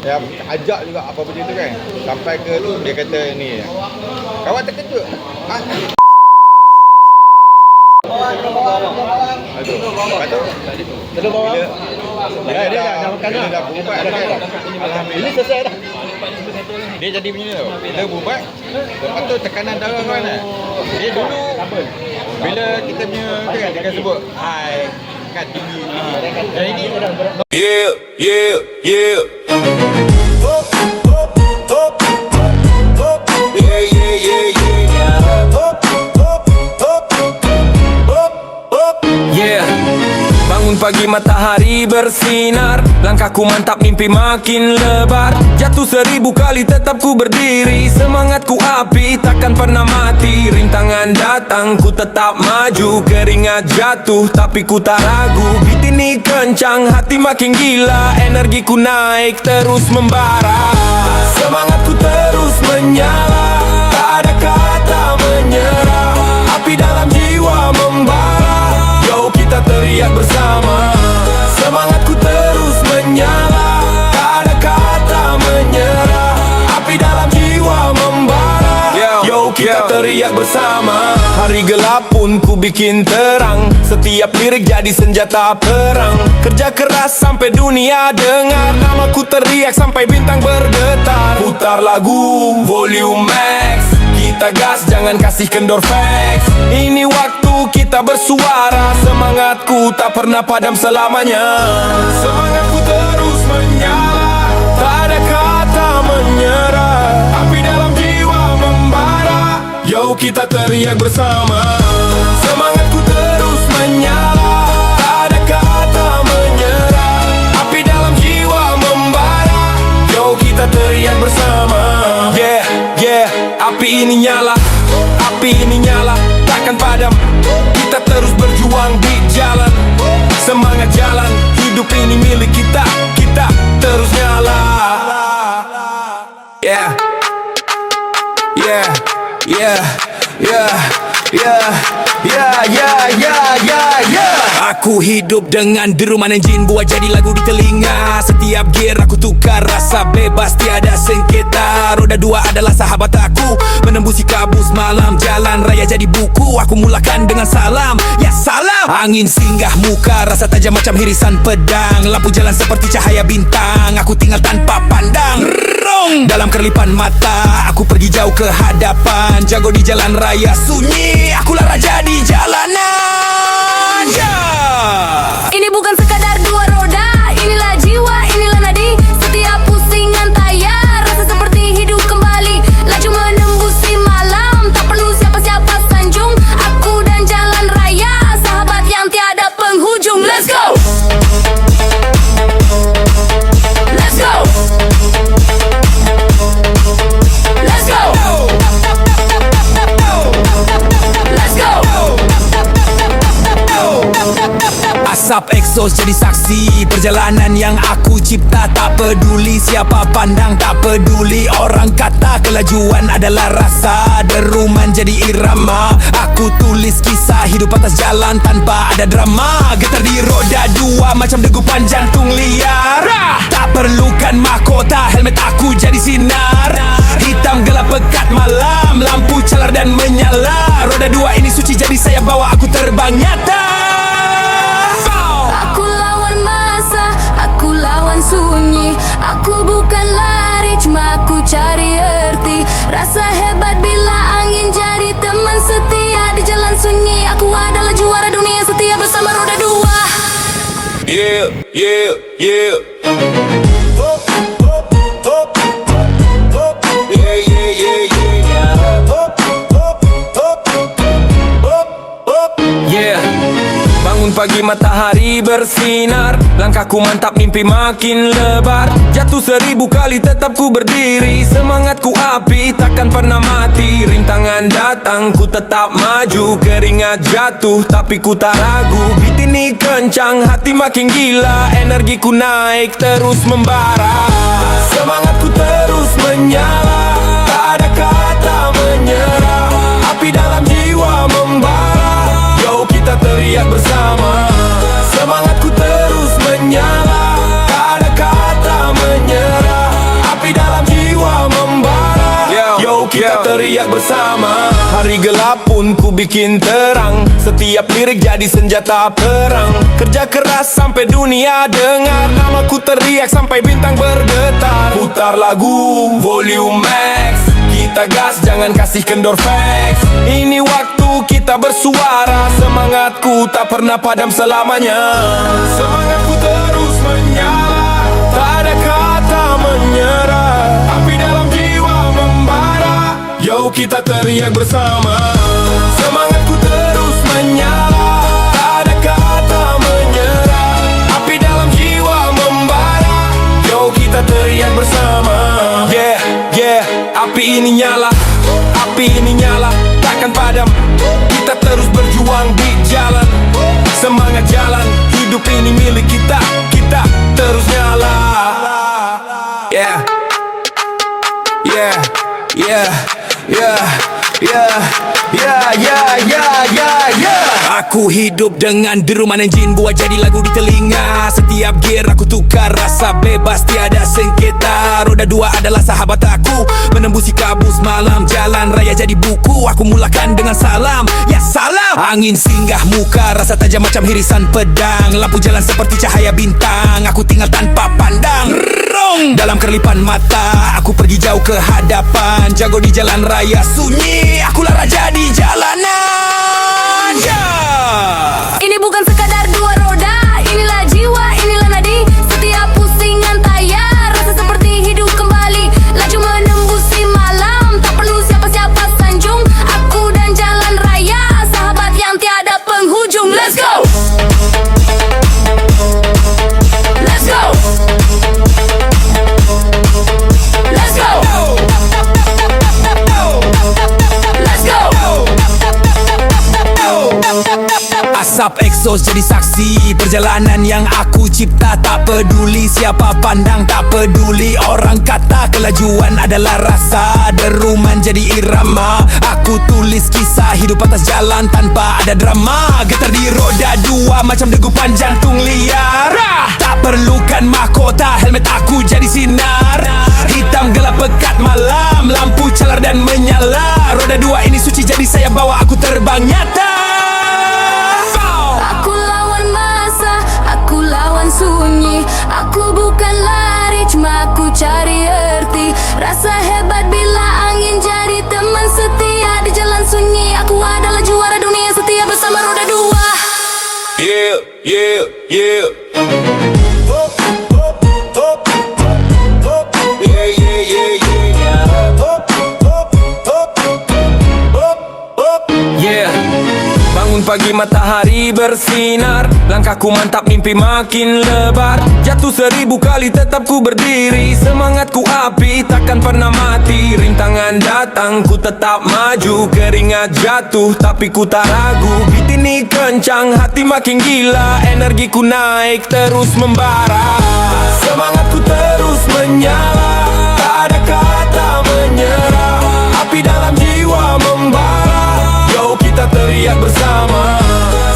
Saya ajak juga apa benda tu kan. Sampai ke tu dia kata ni. Kawan terkejut. Ah. Aduh. Lepas tu Telur bawang. bila Dia dah makan dah. dah berubat dah kan. Ini Alhamdulillah selesai dah. dia jadi macam ni tau. Bila berubat, lepas tu tekanan darah kan. Dia dulu bila kita punya tu kan dia akan sebut high kan tinggi. Dan ini Yeah, yeah, yeah. Yeah, yeah, yeah, yeah. Yeah. Bangun pagi matahari bersinar, langkahku mantap mimpi makin lebar. Jatuh 1000 kali tetap ku berdiri, semangatku api takkan pernah mati. Rintangan datang ku tetap maju, keringat jatuh tapi ku tak ragu. Beat ini kencang hati makin gila, energiku naik terus membara. Semangatku terus menyala, tak ada kata menyerah. Api dalam jiwa membara, yo kita teriak bersama. Semangatku terus menyala, tak ada kata menyerah. Api dalam jiwa membara, yo kita teriak bersama. Hari gelap pun ku bikin terang, setiap lirik jadi senjata perang. Kerja keras sampai dunia dengar, namaku teriak sampai bintang bergetar. Putar lagu volume max, kita gas jangan kasih kendor facts. Ini waktu kita bersuara, semangatku tak pernah padam selamanya. Semangatku terus menyala, tak ada kata menyerah. Api dalam jiwa membara, yo kita teriak bersama. Semangatku terus menyala, tak ada kata menyerah. Api dalam jiwa membara, yo kita teriak bersama. Yeah, yeah, api ini nyala, api ini nyala, takkan padam. Kita terus berjuang di jalan, semangat jalan, hidup ini milik kita, kita terus nyala. Yeah, yeah, yeah, yeah, yeah, yeah, yeah, yeah, yeah, yeah. Aku hidup dengan deruman enjin, buat jadi lagu di telinga. Setiap gear aku tukar, rasa bebas tiada sengketa. Roda 2 adalah sahabat aku, menembusi kabus malam. Jalan raya jadi buku, aku mulakan dengan salam. Ya salam. Angin singgah muka, rasa tajam macam hirisan pedang. Lampu jalan seperti cahaya bintang, aku tinggal tanpa pandang. Dalam kerlipan mata, aku pergi jauh ke hadapan. Jago di jalan raya sunyi, akulah raja di jalanan. Ini bukan sekadar dua roda, inilah jiwa, inilah nadi. Setiap pusingan tayar, rasa seperti hidup kembali. Laju menembusi malam, tak perlu siapa-siapa sanjung. Aku dan jalan raya, sahabat yang tiada penghujung. Let's go! Let's go! Let's go! Let's go! Asap exhaust jadi saksi perjalanan yang aku cipta. Tak peduli siapa pandang, tak peduli orang kata. Kelajuan adalah rasa, deruman jadi irama. Aku tulis kisah hidup atas jalan tanpa ada drama. Getar di roda 2 macam degupan jantung liar. Tak perlukan mahkota, helmet aku jadi sinar. Hitam gelap pekat malam, lampu calar dan menyala. Roda 2 ini suci jadi saya bawa aku terbang nyata. Aku lawan masa, aku lawan sunyi. Aku bukan lari, cuma aku cari erti. Rasa hebat bila angin jadi teman setia. Di jalan sunyi, aku adalah juara dunia setia bersama roda 2. Yeah, yeah, yeah. Yeah, yeah, yeah, yeah. Yeah. Bangun pagi matahari bersinar, langkahku mantap mimpi makin lebar. Jatuh 1000 kali tetap ku berdiri, semangatku api takkan pernah mati. Rintangan datang ku tetap maju, keringat jatuh tapi ku tak ragu. Beat ini kencang hati makin gila, energiku naik terus membara. Semangatku terus menyala, tak ada kata menyerah. Api dalam jiwa membara, yo kita teriak bersama. Semangatku terus menyala, tak ada kata menyerah. bersama. Hari gelap pun ku bikin terang, setiap lirik jadi senjata perang. Kerja keras sampai dunia dengar, namaku teriak sampai bintang bergetar. Putar lagu volume max, kita gas jangan kasih kendor facts. Ini waktu kita bersuara, semangatku tak pernah padam selamanya. Semangatku terus menyala, tak ada kata menyerah. Api dalam jiwa membara, yo kita teriak bersama. Semangatku terus menyala, tak ada kata menyerah. Api dalam jiwa membara, yo kita teriak bersama. Yeah, yeah, api ini nyala, api ini nyala, takkan padam. Kita terus berjuang di jalan, semangat jalan, hidup ini milik kita, kita terus nyala. Yeah, yeah, yeah, yeah, yeah, yeah, yeah, yeah, yeah, yeah. Aku hidup dengan deruman enjin, buat jadi lagu di telinga. Setiap gear aku tukar, rasa bebas tiada sengketa. Roda dua adalah sahabat aku, menembusi kabus malam, jalan raya jadi buku. Aku mulakan dengan salam, ya salam. Angin singgah muka, rasa tajam macam hirisan pedang. Lampu jalan seperti cahaya bintang, aku tinggal tanpa pandang. Dalam kerlipan mata, aku pergi jauh ke hadapan. Jago di jalan raya sunyi, akulah raja di jalanan. Ini bukan sekadar dua roda, inilah jiwa, inilah nadi. Setiap pusingan tayar, rasa seperti hidup kembali. Laju menembusi malam, tak perlu siapa-siapa sanjung. Aku dan jalan raya, sahabat yang tiada penghujung. Let's go! Let's go! Let's go! Let's go! Asap exhaust jadi saksi perjalanan yang aku cipta. Tak peduli siapa pandang, tak peduli orang kata. Kelajuan adalah rasa, deruman jadi irama. Aku tulis kisah hidup atas jalan tanpa ada drama. Getar di roda dua macam degupan jantung liar. Tak perlukan mahkota, helmet aku jadi sinar. Hitam gelap pekat malam, lampu calar dan menyala. Roda dua ini suci jadi saya bawa aku terbang nyata. Aku lawan masa, aku lawan sunyi. Aku bukan lari, cuma aku cari erti. Rasa hebat bila angin jadi teman setia. Di jalan sunyi, aku adalah juara dunia setia bersama roda dua. Yeah, yeah, yeah. Yeah, yeah, yeah, yeah. Yeah. Bangun pagi matahari bersinar, langkahku mantap mimpi makin lebar. Jatuh 1000 kali tetap ku berdiri, semangatku api takkan pernah mati. Rintangan datang ku tetap maju, keringat jatuh tapi ku tak ragu. Beat ini kencang, hati makin gila, energiku naik terus membara. Semangatku terus menyala, tak ada kata menyerah. Api dalam jiwa membara, yo kita teriak bersama.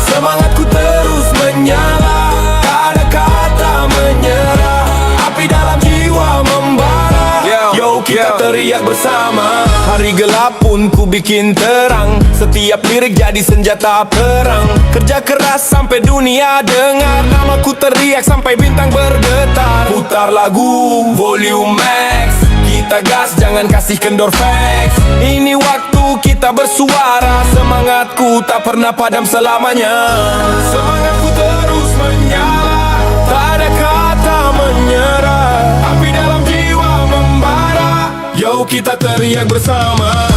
Semangatku terus menyala, tak ada kata menyerah. Api dalam jiwa membara, yo kita teriak bersama. Hari gelap pun ku bikin terang, setiap lirik jadi senjata perang. Kerja keras sampai dunia dengar, namaku teriak sampai bintang bergetar. Putar lagu volume max, kita gas jangan kasih kendor facts. Ini waktu kita bersuara, semangatku tak pernah padam selamanya. Semangatku terus menyala, tak ada kata menyerah. Api dalam jiwa membara, yo kita teriak bersama.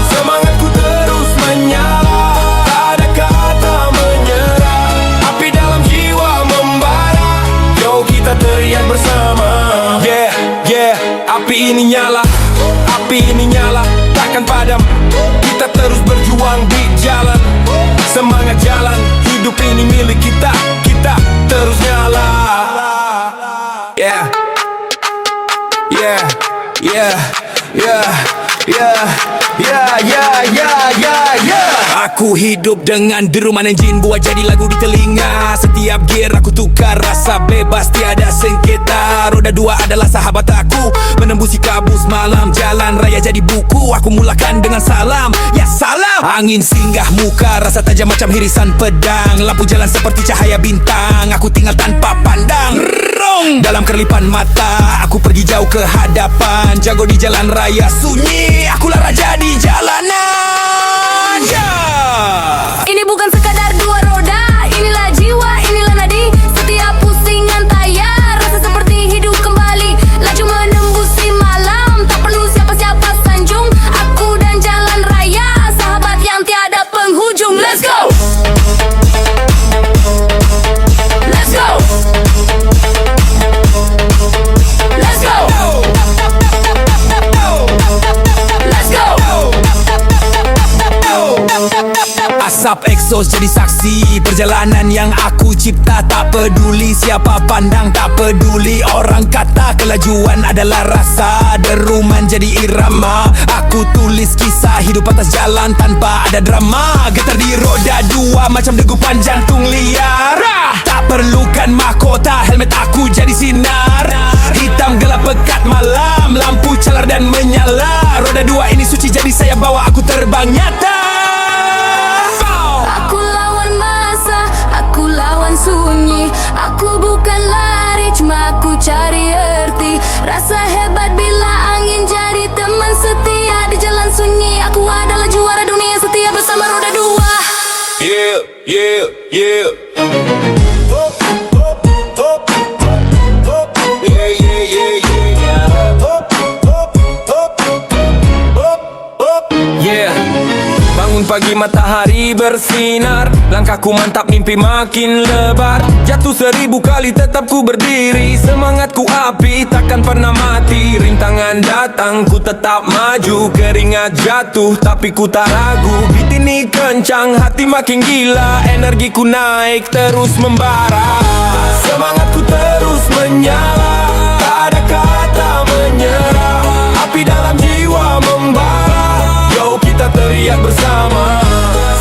Semangatku terus menyala, tak ada kata menyerah. Api dalam jiwa membara, yo kita teriak bersama. Yeah, yeah, api ini nyala, api ini nyala, takkan padam. Kita terus berjuang di jalan, semangat jalan, hidup ini milik kita, kita terus nyala. Yeah, yeah, yeah, yeah, yeah, yeah, yeah, yeah, yeah, yeah. Aku hidup dengan deruman enjin, buat jadi lagu di telinga. Setiap gear aku tukar, rasa bebas tiada sengketa. Roda dua adalah sahabat aku, menembusi kabus malam, jalan raya raya jadi buku, aku mulakan dengan salam. Ya salam. Angin singgah muka, rasa tajam macam hirisan pedang. Lampu jalan seperti cahaya bintang, aku tinggal tanpa pandang. Rong. Dalam kerlipan mata, aku pergi jauh ke hadapan. Jago di jalan raya sunyi, akulah raja di jalanan. Ini bukan sekadar dua roda, inilah jiwa, inilah nadi. Setiap pusingan tayar, rasa seperti hidup kembali. Laju menembusi malam, tak perlu siapa-siapa sanjung. Aku dan jalan raya, sahabat yang tiada penghujung. Let's go! Let's go! Let's go! Let's go! Asap exhaust jadi saksi perjalanan yang aku cipta. Tak peduli siapa pandang, tak peduli orang kata. Kelajuan adalah rasa, deruman jadi irama. Aku tulis kisah hidup atas jalan tanpa ada drama. Getar di roda dua macam degupan jantung liar. Tak perlukan mahkota, helmet aku jadi sinar. Hitam gelap pekat malam, lampu calar dan menyala. Roda dua ini suci jadi saya bawa aku terbang nyata. Aku lawan masa, aku lawan sunyi. Aku bukan lari, cuma aku cari erti. Rasa hebat bila angin jadi teman setia. Di jalan sunyi, aku adalah juara dunia setia bersama roda dua. Yeah, yeah, yeah. Yeah, yeah, yeah, yeah. Yeah. Bangun pagi matahari bersinar, langkahku mantap mimpi makin lebar. Jatuh 1000 kali tetap ku berdiri, semangatku api takkan pernah mati. Rintangan datang ku tetap maju, keringat jatuh tapi ku tak ragu. Beat ini kencang, hati makin gila, energiku naik terus membara. Semangatku terus menyala, tak ada kata menyerah. Api dalam jiwa membara, yo kita teriak bersama.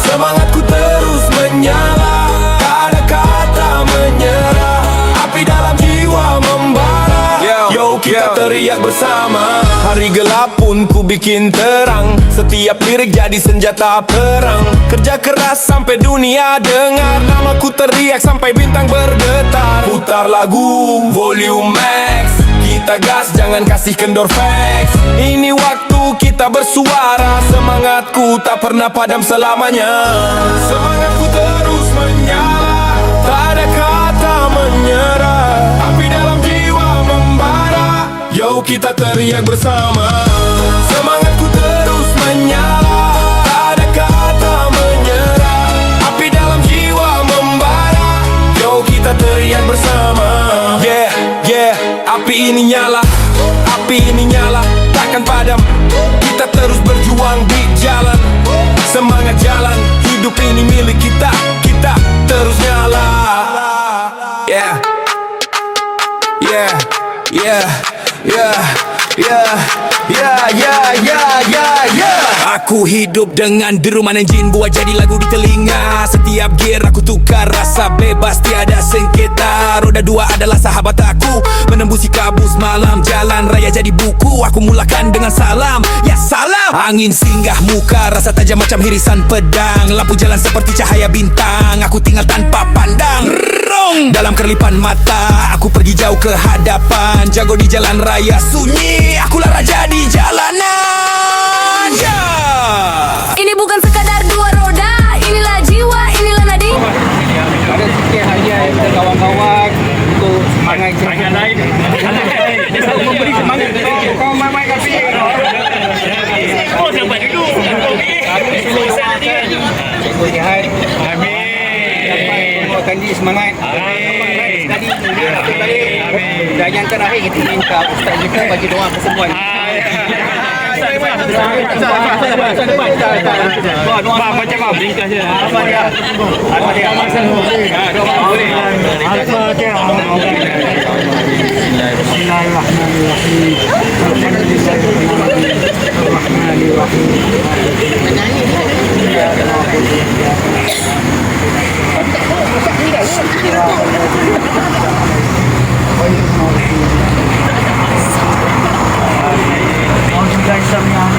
Semangatku terus menyala, tak ada kata menyerah. Api dalam jiwa membara, yo kita teriak bersama. Hari gelap pun ku bikin terang, setiap lirik jadi senjata perang. Kerja keras sampai dunia dengar, namaku teriak sampai bintang bergetar. Putar lagu volume max, kita gas jangan kasih kendor facts. Ini waktu kita bersuara, semangatku tak pernah padam selamanya. Semangatku terus menyala, tak ada kata menyerah. Api dalam jiwa membara, yo kita teriak bersama. Semangatku terus menyala, tak ada kata menyerah. Api dalam jiwa membara, yo kita teriak bersama. Yeah, yeah, api ini nyala, api ini nyala, takkan padam. Kita terus berjuang di jalan, semangat jalan, hidup ini milik kita, kita terus nyala. Yeah, yeah, yeah, yeah, yeah, yeah, yeah, yeah, yeah, yeah. Aku hidup dengan deruman enjin buat jadi lagu di telinga. Setiap gear aku tukar, rasa bebas tiada sengketa. Roda dua adalah sahabat aku, menembusi kabus malam. Jalan raya jadi buku, aku mulakan dengan salam. Ya salam. Angin singgah muka, rasa tajam macam hirisan pedang. Lampu jalan seperti cahaya bintang, aku tinggal tanpa pandang. Rong. Dalam kerlipan mata, aku pergi jauh ke hadapan. Jago di jalan raya sunyi, akulah raja di jalanan. Ini bukan sekadar dua roda, inilah jiwa, inilah nadi. Ada sikit hadiah kepada kawan-kawan untuk semangat lain. Memberi semangat kau mai kapi. Oh dapat duduk. Kami selesai nanti. Cikgu sihat. Amin. Dapat kandi semangat. Amin. Dan yang terakhir kita minta ustaz kita bagi doa kesembuhan. Doa macam apa? Ringkas je. Apa dia? Apa dia? Doa boleh. Bismillahirrahmanirrahim.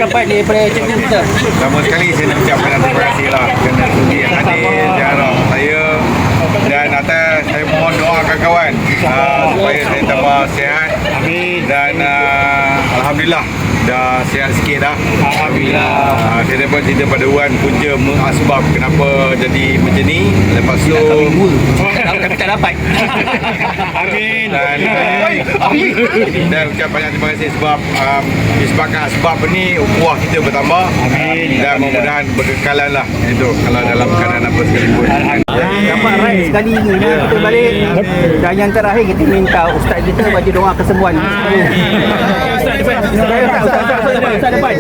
ucapan daripada cikgu kita. Pertama sekali saya nak ucapkan terima kasih lah kerana sudi hadir ziarah saya, dan atas saya mohon doa kawan-kawan supaya saya tambah sihat. Amin. Dan alhamdulillah dah sihat sikit dah. Alhamdulillah. Saya dapat cerita pada Wan punca mengasbab kenapa jadi macam ni. Lepas tu Kami tak dapat. Amin. Dan ucap banyak terima kasih sebab disebabkan asbab ni ukhuwah kita bertambah. Amin. Dan mudah-mudahan berkekalan lah itu kalau dalam keadaan apa sekalipun. Dapat raih sekali ni kita balik. Dan yang terakhir kita minta ustaz kita bagi doa kesembuhan. Ustaz depan.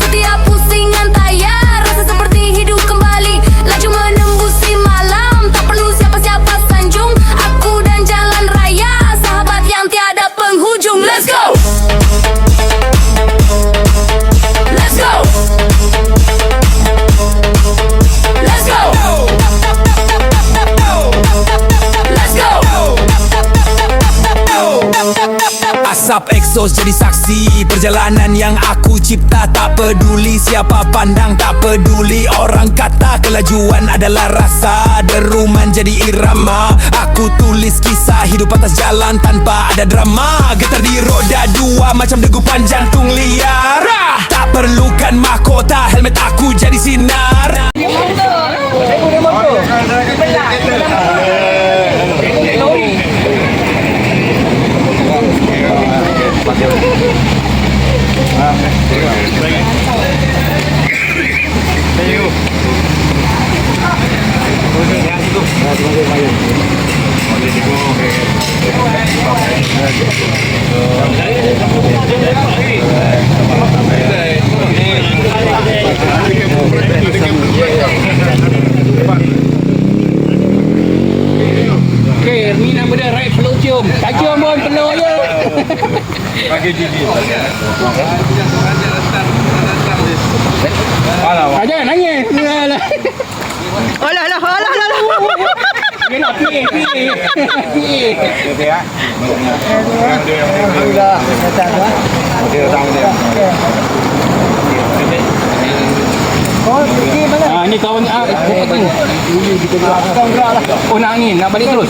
Setiap pusingan tayar, rasa seperti hidup kembali. Laju menembusi malam, tak perlu siapa-siapa sanjung. Aku dan jalan raya, sahabat yang tiada penghujung. Let's go! Let's go! Let's go! Let's go! Asap exhaust jadi saksi perjalanan yang aku cipta. Tak peduli siapa pandang, tak peduli orang kata. Kelajuan adalah rasa, deruman jadi irama. Aku tulis kisah hidup atas jalan tanpa ada drama. Getar di roda dua macam degupan jantung liar. Tak perlukan mahkota, helmet aku jadi sinar. Okey, ni nama dia right peluk cium. Tak cium pun peluk je. Bagi gigi. Jangan nangis. Alah. Dia nak pilih. Okey ah. Alhamdulillah. Dia tahu dia. Oh, pergi mana? Ni kawan Oh, nak angin, nak balik terus.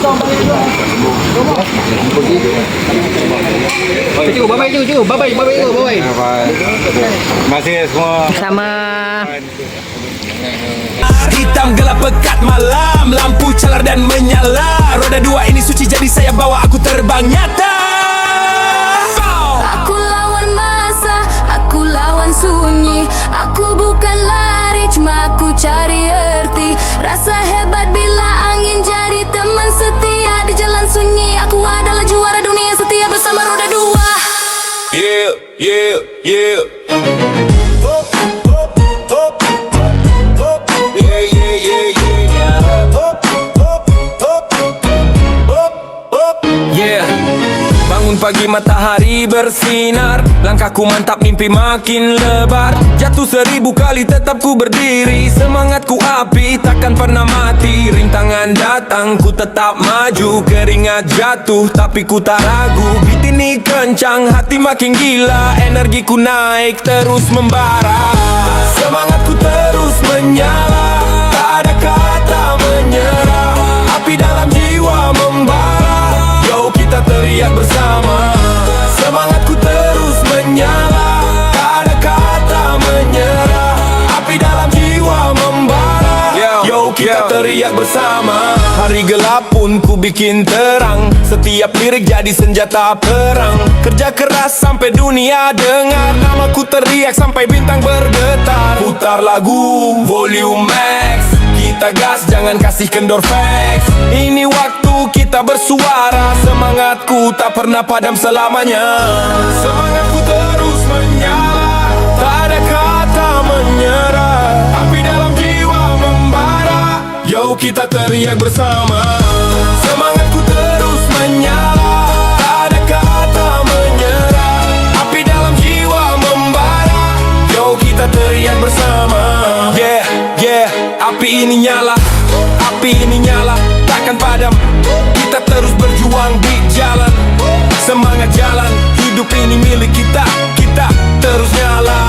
Cikgu, bye-bye cikgu. Bye-bye. Terima kasih semua. Sama. Hitam gelap pekat malam, lampu calar dan menyala. Roda dua ini suci jadi saya bawa aku terbang nyata. Aku lawan masa, aku lawan sunyi. Aku bukan lari, cuma aku cari erti. Rasa hebat bila angin jadi teman setia. Di jalan sunyi, aku adalah juara dunia setia bersama roda dua. Yeah. Yeah. Bangun pagi matahari bersinar, langkahku mantap mimpi makin lebar. Jatuh 1000 kali tetap ku berdiri, semangatku api takkan pernah mati. Rintangan datang ku tetap maju, keringat jatuh tapi ku tak ragu. Beat ini kencang, hati makin gila, energiku naik terus membara. Semangatku terus menyala, tak ada kata menyerah. Api dalam jiwa membara, yo kita teriak bersama. Semangatku terus menyala, tak ada kata menyerah. Api dalam jiwa membara, yo kita teriak bersama. Hari gelap pun ku bikin terang, setiap lirik jadi senjata perang. Kerja keras sampai dunia dengar, namaku teriak sampai bintang bergetar. Putar lagu volume max, kita gas jangan kasih kendor facts. Ini waktu kita bersuara, semangatku tak pernah padam selamanya. Semangatku terus menyala, tak ada kata menyerah. Api dalam jiwa membara, yo kita teriak bersama. Semangatku terus menyala, tak ada kata menyerah. Api dalam jiwa membara, yo kita teriak bersama. Yeah, api ini nyala, api ini nyala, takkan padam. Kita terus berjuang di jalan, semangat jalan. Hidup ini milik kita, kita terus nyala.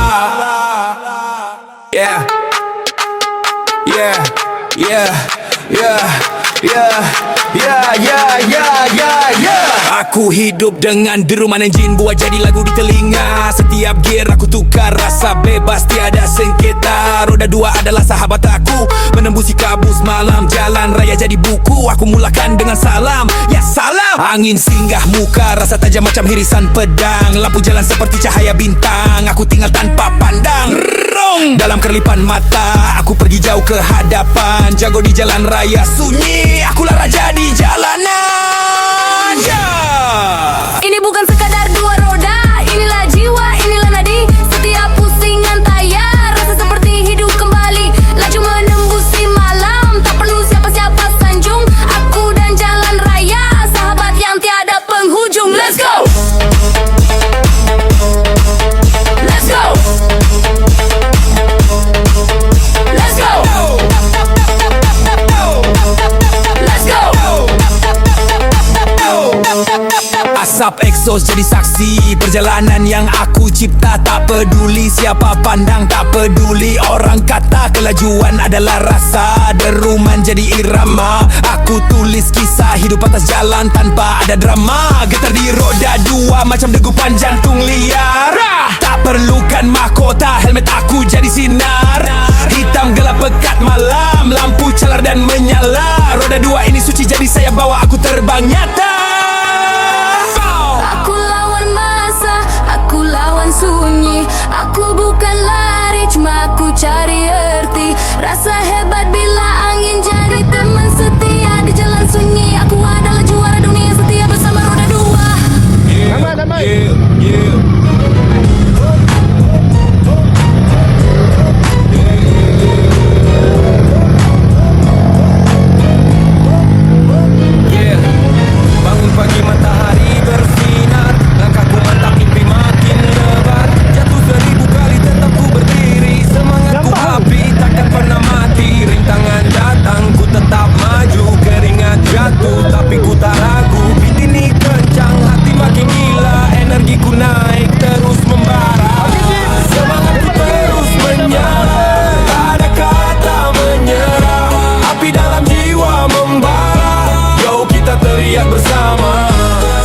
Aku hidup dengan deruman enjin buat jadi lagu di telinga. Setiap gear aku tukar, rasa bebas tiada sengketa. Roda dua adalah sahabat aku, menembusi kabus malam. Jalan raya jadi buku, aku mulakan dengan salam. Ya salam. Angin singgah muka, rasa tajam macam hirisan pedang. Lampu jalan seperti cahaya bintang, aku tinggal tanpa pandang. Dalam kerlipan mata, aku pergi jauh ke hadapan. Jago di jalan raya sunyi, akulah raja di jalanan. Ini bukan sekadar dua roda, inilah jiwa, inilah nadi. Setiap pusingan tayar, rasa seperti hidup kembali. Laju menembusi malam, tak perlu siapa-siapa sanjung. Aku dan jalan raya, sahabat yang tiada penghujung. Let's go! Let's go! Let's go! Let's go! Asap exhaust jadi saksi perjalanan yang aku cipta. Tak peduli siapa pandang, tak peduli orang kata. Kelajuan adalah rasa, deruman jadi irama. Aku tulis kisah hidup atas jalan tanpa ada drama. Getar di roda dua macam degupan jantung liar. Tak perlukan mahkota, helmet aku jadi sinar. Hitam gelap pekat malam, lampu calar dan menyala. Roda dua ini suci jadi saya bawa aku terbang nyata. Aku lawan masa, aku lawan sunyi. Aku bukan lari, cuma aku cari arti. Rasa hebat bila angin jadi teman setia. Di jalan sunyi, aku adalah juara dunia setia bersama roda dua. Bangun pagi matahari bersinar, langkahku mantap mimpi makin lebar. Jatuh 1000 kali tetap ku berdiri, semangatku api takkan pernah mati. Rintangan datang ku tetap maju, keringat jatuh tapi ku tak ragu. Beat ini kencang, hati makin gila, energiku naik terus membara. Semangatku terus menyala, tak ada kata menyerah. Api dalam jiwa membara, yo kita teriak bersama.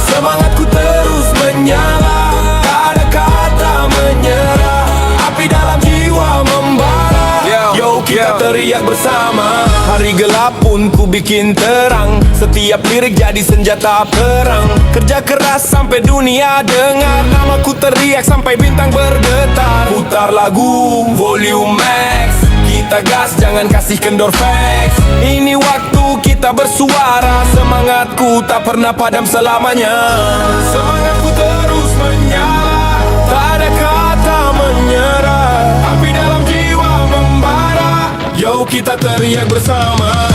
Semangatku terus menyala, tak ada kata menyerah. Api dalam jiwa membara, yo kita teriak bersama. Hari gelap pun ku bikin terang, setiap lirik jadi senjata perang. Kerja keras sampai dunia dengar, namaku teriak sampai bintang bergetar. Putar lagu volume max, kita gas jangan kasih kendor facts. Ini waktu kita bersuara, semangatku tak pernah padam selamanya. Semangatku terus menyala, tak ada kata menyerah. Api dalam jiwa membara, yo kita teriak bersama.